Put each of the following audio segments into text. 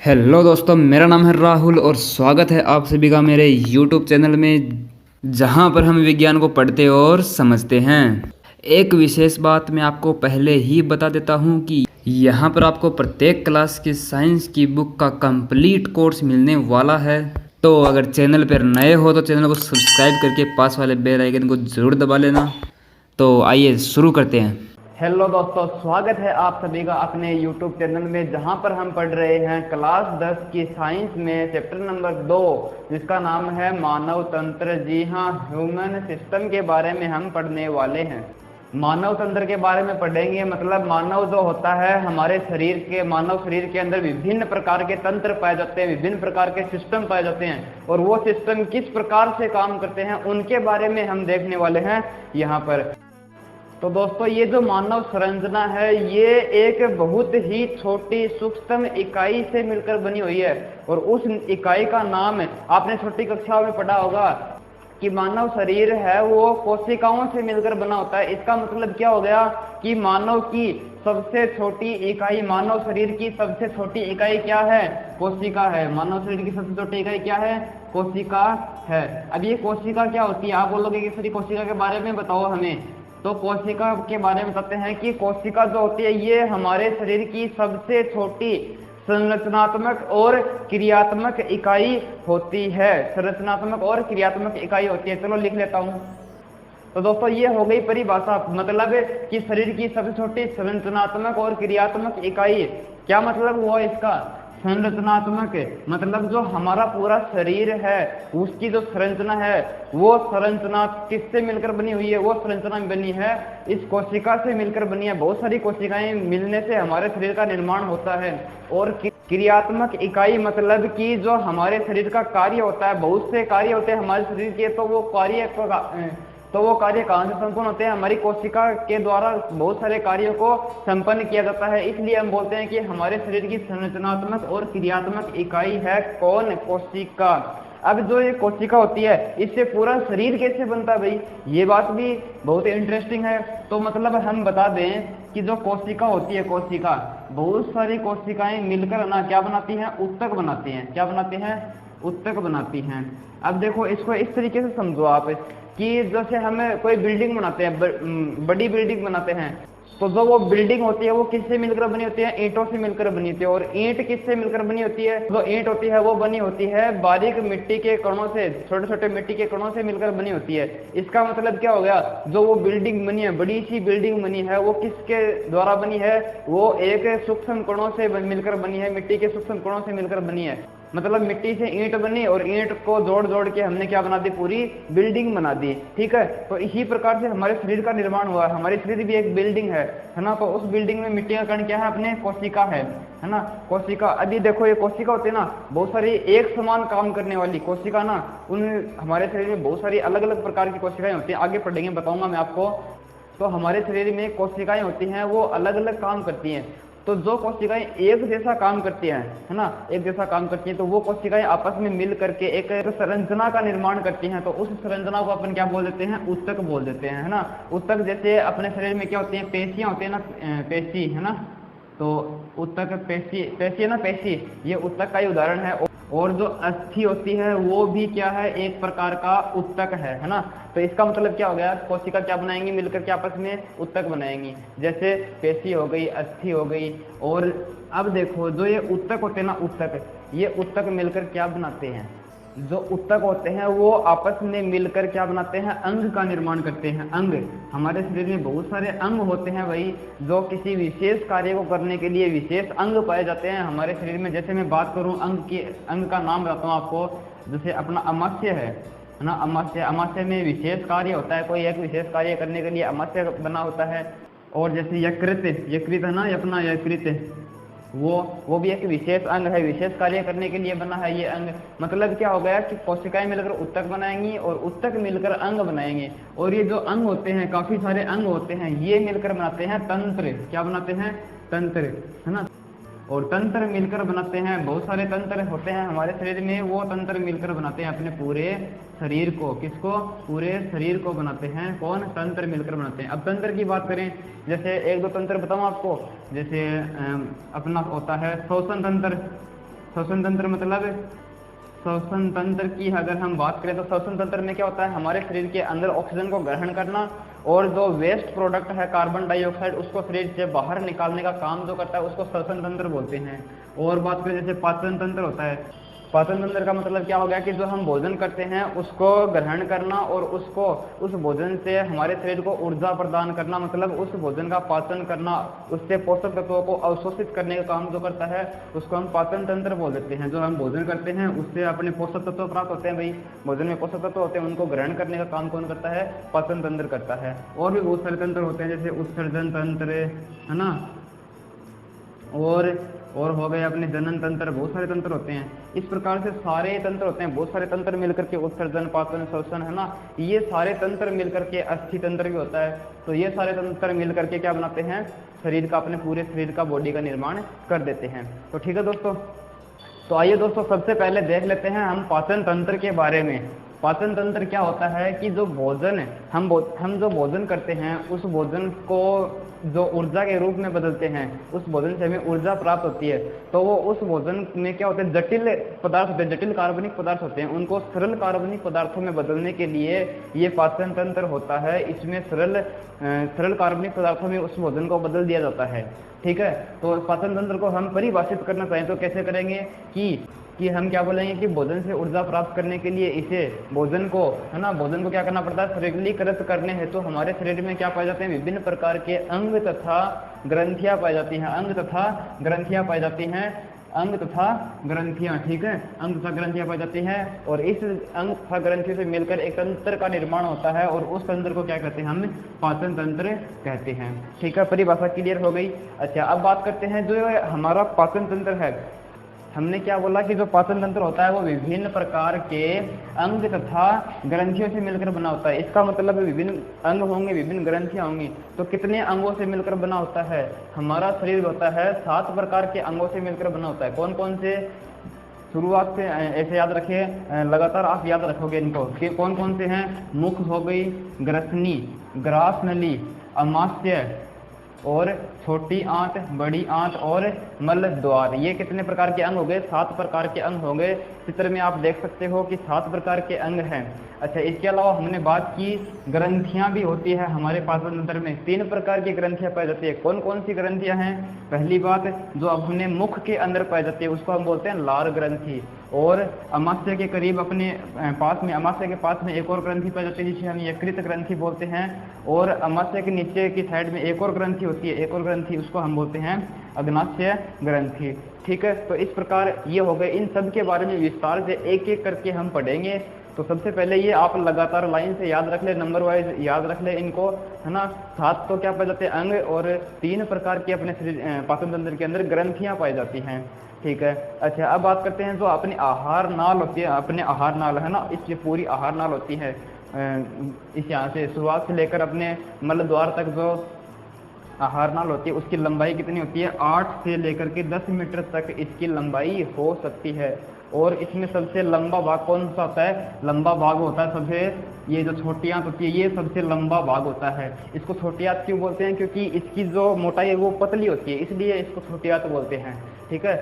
Hello दोस्तों, मेरा नाम है राहुल और स्वागत है आप सभी का मेरे यूट्यूब चैनल में, जहां पर हम विज्ञान को पढ़ते और समझते हैं। एक विशेष बात मैं आपको पहले ही बता देता हूं कि यहां पर आपको प्रत्येक क्लास की साइंस की बुक का कंप्लीट कोर्स मिलने वाला है। तो अगर चैनल पर नए हो तो चैनल को सब्सक्राइब करके पास वाले बेल आइकन को ज़रूर दबा लेना। तो आइए शुरू करते हैं। हेलो दोस्तों, स्वागत है आप सभी का अपने YouTube चैनल में, जहां पर हम पढ़ रहे हैं क्लास 10 की साइंस में चैप्टर नंबर 2, जिसका नाम है मानव तंत्र। जी हाँ, ह्यूमन सिस्टम के बारे में हम पढ़ने वाले हैं। मानव तंत्र के बारे में पढ़ेंगे, मतलब मानव जो होता है हमारे शरीर के, मानव शरीर के अंदर विभिन्न प्रकार के तंत्र पाए जाते हैं, विभिन्न प्रकार के सिस्टम पाए जाते हैं, और वो सिस्टम किस प्रकार से काम करते हैं उनके बारे में हम देखने वाले हैं यहाँ पर। तो दोस्तों, ये जो मानव संरचना है ये एक बहुत ही छोटी सूक्ष्म इकाई से मिलकर बनी हुई है, और उस इकाई का नाम आपने छोटी कक्षाओं में पढ़ा होगा कि मानव शरीर है वो कोशिकाओं से मिलकर बना होता है। इसका मतलब क्या हो गया कि मानव की सबसे छोटी इकाई, मानव शरीर की सबसे छोटी इकाई क्या है? कोशिका है। मानव शरीर की सबसे छोटी इकाई क्या है? कोशिका है। अब ये कोशिका क्या होती है? आप बोलोगे कि सर कोशिका के बारे में बताओ हमें। तो कोशिका के बारे में बताते हैं कि कोशिका जो होती है ये हमारे शरीर की सबसे छोटी संरचनात्मक और क्रियात्मक इकाई होती है। संरचनात्मक और क्रियात्मक इकाई होती है। चलो लिख लेता हूँ। तो दोस्तों, ये हो गई परिभाषा, मतलब कि शरीर की सबसे छोटी संरचनात्मक और क्रियात्मक इकाई। क्या मतलब हुआ इसका? संरचनात्मक मतलब जो हमारा पूरा शरीर है उसकी जो संरचना है वो संरचना किससे मिलकर बनी हुई है? वो संरचना बनी है इस कोशिका से मिलकर बनी है। बहुत सारी कोशिकाएं मिलने से हमारे शरीर का निर्माण होता है। और क्रियात्मक इकाई मतलब कि जो हमारे शरीर का कार्य होता है, बहुत से कार्य होते हैं हमारे शरीर के, तो वो कार्य कहाँ से संपन्न होते हैं? हमारी कोशिका के द्वारा बहुत सारे कार्यों को संपन्न किया जाता है। इसलिए हम बोलते हैं कि हमारे शरीर की संरचनात्मक और क्रियात्मक इकाई है कौन? कोशिका। अब जो ये कोशिका होती है इससे पूरा शरीर कैसे बनता है भाई? ये बात भी बहुत इंटरेस्टिंग है। तो मतलब हम बता दें कि जो कोशिका होती है, कोशिका, बहुत सारी कोशिकाएं मिलकर ना क्या बनाती हैं? उत्तक बनाती हैं। क्या बनाती हैं? उत्तक बनाती हैं। अब देखो, इसको इस तरीके से समझो आप कि जैसे हमें कोई बिल्डिंग बनाते हैं, बड़ी बिल्डिंग बनाते हैं, तो जो वो बिल्डिंग होती है वो किससे मिलकर बनी होती है? ईंटों से मिलकर बनी होती है। और ईंट किससे मिलकर बनी होती है? जो ईंट होती है वो बनी होती है बारीक मिट्टी के कणों से, छोटे छोटे मिट्टी के कणों से मिलकर बनी होती है। इसका मतलब क्या हो गया? जो वो बिल्डिंग बनी है, बड़ी सी बिल्डिंग बनी है, वो किसके द्वारा बनी है? वो एक सूक्ष्म कणों से मिलकर बनी है, मिट्टी के सूक्ष्म कणों से मिलकर बनी है। मतलब मिट्टी से ईंट बनी और ईंट को जोड़ जोड़ के हमने क्या बना दी? पूरी बिल्डिंग बना दी। ठीक है, तो इसी प्रकार से हमारे शरीर का निर्माण हुआ है। हमारी शरीर भी एक बिल्डिंग है ना? तो उस बिल्डिंग में मिट्टी का कण क्या है? अपने कोशिका है ना? कोशिका। अभी देखो, ये कोशिका होती है ना, बहुत सारी एक समान काम करने वाली कोशिका ना, उन हमारे शरीर में बहुत सारी अलग अलग प्रकार की कोशिकाएं होती हैं। आगे पढ़ेंगे, बताऊंगा मैं आपको। तो हमारे शरीर में कोशिकाएं होती हैं, वो अलग अलग काम करती हैं। तो जो कोशिकाएं एक जैसा काम करती हैं, है ना, एक जैसा काम करती हैं, तो वो कोशिकाएं आपस में मिल करके एक संरचना का निर्माण करती हैं। तो उस संरचना को अपन क्या बोल देते हैं? उत्तक बोल देते हैं, है ना? उत्तक जैसे अपने शरीर में क्या होती हैं? पेशियां होती है ना, पेशी, है ना? तो उत्तक, पेशी, पेशी है ना, पेशी, ये उत्तक का ही उदाहरण है। और जो अस्थि होती है वो भी क्या है? एक प्रकार का उत्तक है ना? तो इसका मतलब क्या हो गया? कोशिका क्या बनाएंगी? मिलकर के आपस में उत्तक बनाएंगी। जैसे पेशी हो गई, अस्थि हो गई। और अब देखो, जो ये उत्तक होते हैं ना, उत्तक, ये उत्तक मिलकर क्या बनाते हैं? जो उत्तक होते हैं वो आपस में मिलकर क्या बनाते हैं? अंग का निर्माण करते हैं। अंग, हमारे शरीर में बहुत सारे अंग होते हैं भाई, जो किसी विशेष कार्य को करने के लिए विशेष अंग पाए जाते हैं हमारे शरीर में। जैसे मैं बात करूं अंग का नाम बताता हूँ आपको। जैसे अपना अमाशय है ना, अमाशय, अमाशय में विशेष कार्य होता है, कोई एक विशेष कार्य करने के लिए अमाशय बना होता है। और जैसे यकृत, यकृत है ना, अपना यकृत, वो भी एक विशेष अंग है, विशेष कार्य करने के लिए बना है ये अंग। मतलब क्या हो गया कि कोशिकाएं मिलकर उत्तक बनाएंगी और उत्तक मिलकर अंग बनाएंगे। और ये जो अंग होते हैं, काफी सारे अंग होते हैं, ये मिलकर बनाते हैं तंत्र। क्या बनाते हैं? तंत्र, है ना? और तंत्र मिलकर बनाते हैं, बहुत सारे तंत्र होते हैं हमारे शरीर में, वो तंत्र मिलकर बनाते हैं अपने पूरे शरीर को। किसको? पूरे शरीर को बनाते हैं। कौन? तंत्र मिलकर बनाते हैं। अब तंत्र की बात करें, जैसे एक दो तंत्र बताऊं आपको। जैसे अपना होता है श्वसन तंत्र, श्वसन तंत्र मतलब श्वसन तंत्र की अगर हम बात करें तो श्वसन तंत्र में क्या होता है, हमारे शरीर के अंदर ऑक्सीजन को ग्रहण करना और जो वेस्ट प्रोडक्ट है कार्बन डाइऑक्साइड उसको शरीर से बाहर निकालने का काम जो करता है उसको श्वसन तंत्र बोलते हैं। और बात करें जैसे पाचन तंत्र होता है, पाचन तंत्र का मतलब क्या हो गया कि जो हम भोजन करते हैं उसको ग्रहण करना और उसको उस भोजन से हमारे शरीर को ऊर्जा प्रदान करना, मतलब उस भोजन का पाचन करना, उससे पोषक तत्वों को अवशोषित करने का काम जो करता है उसको हम पाचन तंत्र बोल देते हैं। जो हम भोजन करते हैं उससे अपने पोषक तत्व प्राप्त होते हैं, भाई भोजन में पोषक तत्व होते हैं, उनको ग्रहण करने का काम कौन करता है, पाचन तंत्र करता है। और भी बहुत सारे तंत्र होते हैं जैसे उत्सर्जन तंत्र है ना, और हो गए अपने जनन तंत्र, बहुत सारे तंत्र होते हैं। इस प्रकार से सारे तंत्र होते हैं, बहुत सारे तंत्र मिलकर के उत्सर्जन, पाचन, श्वसन है ना, ये सारे तंत्र मिलकर के अस्थि तंत्र भी होता है। तो ये सारे तंत्र मिलकर के क्या बनाते हैं, शरीर का, अपने पूरे शरीर का, बॉडी का निर्माण कर देते हैं। तो ठीक है दोस्तों, तो आइए दोस्तों सबसे पहले देख लेते हैं हम पाचन तंत्र के बारे में। पाचन तंत्र क्या होता है कि जो भोजन हम जो भोजन करते हैं उस भोजन को जो ऊर्जा के रूप में बदलते हैं, उस भोजन से हमें ऊर्जा प्राप्त होती है। तो वो उस भोजन में क्या होते हैं, जटिल पदार्थ होते हैं, जटिल कार्बनिक पदार्थ होते हैं, उनको सरल कार्बनिक पदार्थों में बदलने के लिए ये पाचन तंत्र होता है। इसमें सरल कार्बनिक पदार्थों में उस भोजन को बदल दिया जाता है। ठीक है, तो पाचन तंत्र को हम परिभाषित करना चाहें तो कैसे करेंगे कि हम क्या बोलेंगे कि भोजन से ऊर्जा प्राप्त करने के लिए इसे भोजन को है ना, भोजन को क्या करना पड़ता है, सरलीकृत करने हेतु तो हमारे शरीर में क्या पाए जाते हैं, विभिन्न प्रकार के अंग तथा ग्रंथियां पाई जाती हैं, अंग तथा ग्रंथियां पाई जाती हैं, अंग तथा ग्रंथियां। ठीक है, अंग तथा ग्रंथियां पाई जाती हैं और इस अंग तथा ग्रंथियों से मिलकर एक तंत्र का निर्माण होता है और उस तंत्र को क्या कहते हैं, हम पाचन तंत्र कहते हैं। ठीक है, परिभाषा क्लियर हो गई। अच्छा, अब बात करते हैं जो हमारा पाचन तंत्र है। हमने क्या बोला कि जो पाचन तंत्र होता है वो विभिन्न प्रकार के अंग तथा ग्रंथियों से मिलकर बना होता है। इसका मतलब विभिन्न अंग होंगे, विभिन्न ग्रंथियां होंगी। तो कितने अंगों से मिलकर बना होता है, हमारा शरीर होता है 7 प्रकार के अंगों से मिलकर बना होता है। कौन कौन से, शुरुआत से ऐसे याद रखिए, लगातार आप याद रखोगे इनको कि कौन कौन से हैं। मुख हो गई, ग्रसनी, ग्रास नली, अमाशय और छोटी आंत, बड़ी आंत और मल द्वार। ये कितने प्रकार के अंग हो गए, 7 प्रकार के अंग हो गए। चित्र में आप देख सकते हो कि 7 प्रकार के अंग हैं। अच्छा, इसके अलावा हमने बात की ग्रंथियां भी होती है हमारे पाचन तंत्र में। 3 प्रकार की ग्रंथियां पाई जाती है। कौन कौन सी ग्रंथियां हैं, पहली बात जो अपने मुख के अंदर पाई जाती है उसको हम बोलते हैं लार ग्रंथि। और अमाशय के करीब अपने पास में, अमाशय के पास में एक और ग्रंथि पाई जाती है जिसे हम यकृत ग्रंथि बोलते हैं। और अमाशय के नीचे की साइड में एक और ग्रंथि होती है, एक और ग्रंथि, उसको हम बोलते हैं अग्नाशय ग्रंथि। ठीक है, तो इस प्रकार ये हो गए। इन सब के बारे में विस्तार से एक एक करके हम पढ़ेंगे। तो सबसे पहले ये आप लगातार लाइन से याद रख ले, नंबर वाइज याद रख ले इनको, है ना। 7 तो क्या पाए जाते हैं अंग और 3 प्रकार की अपने शरीर पाचन तंत्र के अंदर ग्रंथियां पाई जाती हैं। ठीक है, अच्छा अब बात करते हैं जो अपनी आहार नाल होती है, अपने आहार नाल है ना, इसकी पूरी आहार नाल होती है। इस यहाँ से शुरुआत से लेकर अपने मल द्वार तक जो आहार नाल होती है उसकी लंबाई कितनी होती है, 8 से लेकर के 10 मीटर तक इसकी लंबाई हो सकती है। और इसमें सबसे लंबा भाग कौन सा होता है, लंबा भाग होता है सबसे, ये जो छोटी आंत होती है ये सबसे लंबा भाग होता है। इसको छोटी आंत क्यों बोलते हैं, क्योंकि इसकी जो मोटाई है वो पतली होती है, इसलिए इसको छोटी आंत बोलते हैं। ठीक है,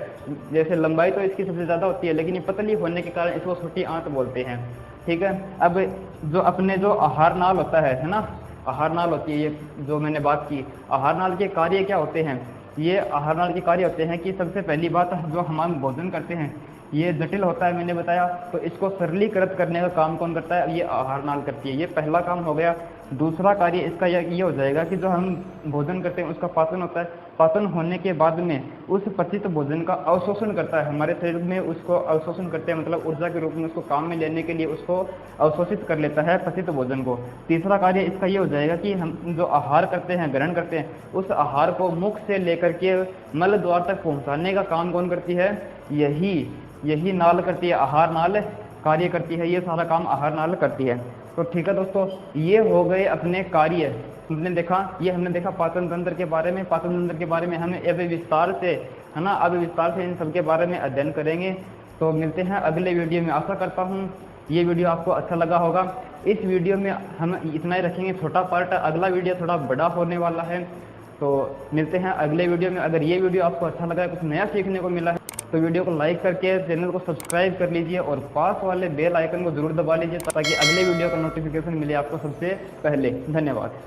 जैसे लंबाई तो इसकी सबसे ज़्यादा होती है लेकिन ये पतली होने के कारण इसको छोटी आंत बोलते हैं। ठीक है, अब जो अपने जो आहार नाल होता है ना, आहार नाल होती है, ये जो मैंने बात की, आहार नाल के कार्य क्या होते हैं, ये आहार नाल के कार्य होते हैं कि सबसे पहली बात जो हम भोजन करते हैं ये जटिल होता है, मैंने बताया, तो इसको सरलीकृत करने का काम कौन करता है, ये आहार नाल करती है। ये पहला काम हो गया। दूसरा कार्य इसका ये हो जाएगा कि जो हम भोजन करते हैं उसका पाचन होता है। पाचन होने के बाद में उस पचित भोजन का अवशोषण करता है, हमारे शरीर में उसको अवशोषण करते हैं, मतलब ऊर्जा के रूप में उसको काम में लेने के लिए उसको अवशोषित कर लेता है पचित भोजन को। तीसरा कार्य इसका ये हो जाएगा कि हम जो आहार करते हैं, ग्रहण करते हैं, उस आहार को मुख से लेकर के मल द्वार तक पहुँचाने का काम कौन करती है, यही नाल करती है, आहार नाल कार्य करती है। ये सारा काम आहार नाल करती है। तो ठीक है दोस्तों, ये हो गए अपने कार्य। हमने देखा पाचन तंत्र के बारे में। पाचन तंत्र के बारे में हमें अब विस्तार से, है ना, अब विस्तार से इन सब के बारे में अध्ययन करेंगे। तो मिलते हैं अगले वीडियो में। आशा करता हूँ ये वीडियो आपको अच्छा लगा होगा। इस वीडियो में हम इतना ही रखेंगे, छोटा पार्ट। अगला वीडियो थोड़ा बड़ा होने वाला है। तो मिलते हैं अगले वीडियो में। अगर ये वीडियो आपको अच्छा लगा है, कुछ नया सीखने को मिला है तो वीडियो को लाइक करके चैनल को सब्सक्राइब कर लीजिए और पास वाले बेल आइकन को जरूर दबा लीजिए ताकि अगले वीडियो का नोटिफिकेशन मिले आपको सबसे पहले। धन्यवाद।